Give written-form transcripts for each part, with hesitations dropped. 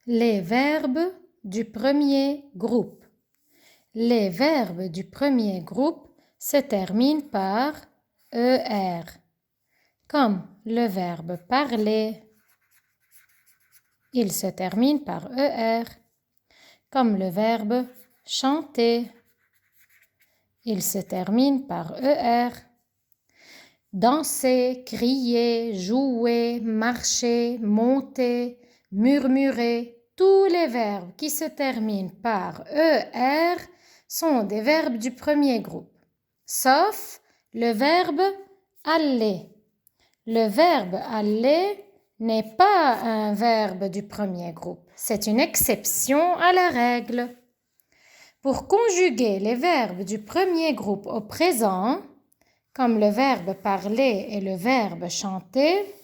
Les verbes du premier groupe. Les verbes du premier groupe se terminent par ER, comme le verbe parler. Il se termine par ER, comme le verbe chanter. Il se termine par ER. Danser, crier, jouer, marcher, monter, murmurer, tous les verbes qui se terminent par ER sont des verbes du premier groupe, sauf le verbe aller. Le verbe aller n'est pas un verbe du premier groupe, c'est une exception à la règle. Pour conjuguer les verbes du premier groupe au présent, comme le verbe parler et le verbe chanter,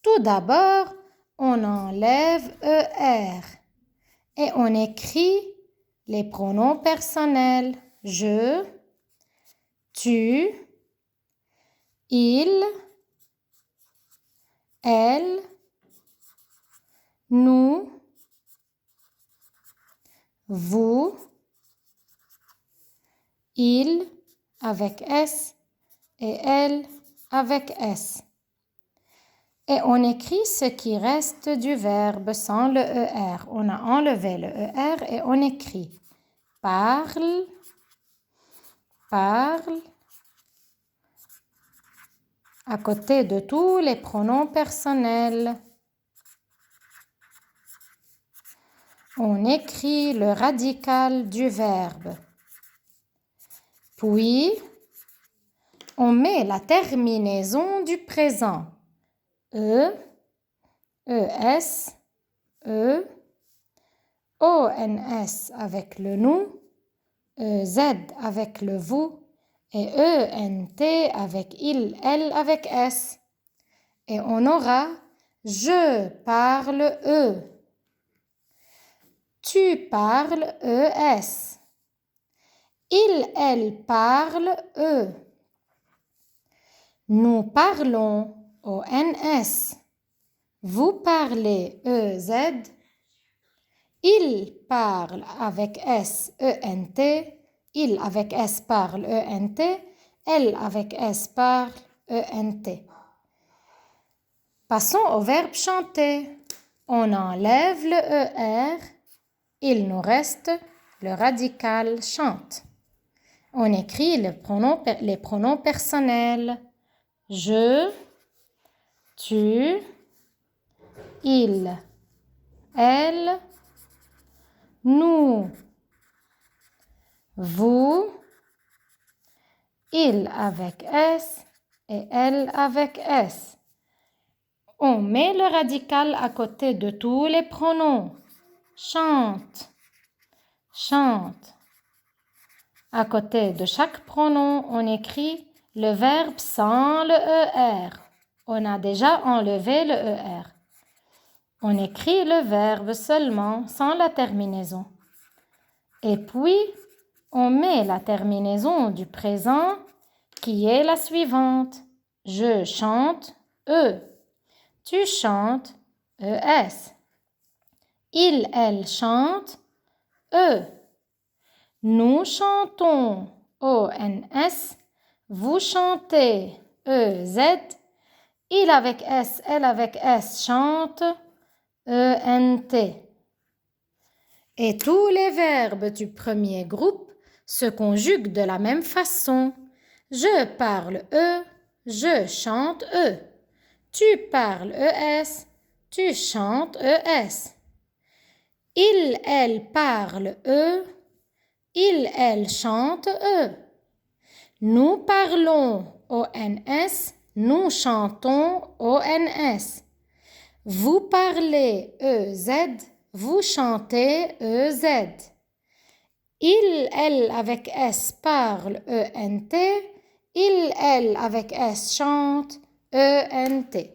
tout d'abord, on enlève ER et on écrit les pronoms personnels je, tu, il, elle, nous, vous, il avec S et elle avec S. Et on écrit ce qui reste du verbe sans le ER. On a enlevé le ER et on écrit parle, parle, à côté de tous les pronoms personnels. On écrit le radical du verbe. Puis, on met la terminaison du présent. E, ES, E, ONS avec le nous, EZ avec le vous et ENT avec il, elle avec S. Et on aura je parle E. Tu parles ES. Il, elle parle E. Nous parlons ONS. Vous parlez EZ. Il parle avec S, ENT. Il avec S parle ENT. Elle avec S parle ENT. Passons au verbe chanter. On enlève le ER. Il nous reste le radical chante. On écrit les pronoms personnels. Je, tu, il, elle, nous, vous, il avec S et elle avec S. On met le radical à côté de tous les pronoms. Chante, chante. À côté de chaque pronom, on écrit le verbe sans le ER. On a déjà enlevé le ER. On écrit le verbe seulement sans la terminaison. Et puis, on met la terminaison du présent qui est la suivante. Je chante E. Tu chantes ES. Il, elle chante E. Nous chantons ONS. Vous chantez EZ. Il avec S, elle avec S chante ENT. Et tous les verbes du premier groupe se conjuguent de la même façon. Je parle E, je chante E. Tu parles ES, tu chantes ES. Il, elle parle E, il, elle chante E. Nous parlons ONS, nous chantons ONS. Vous parlez EZ, vous chantez EZ. Il, elle avec S parle ENT, il, elle avec S chante ENT.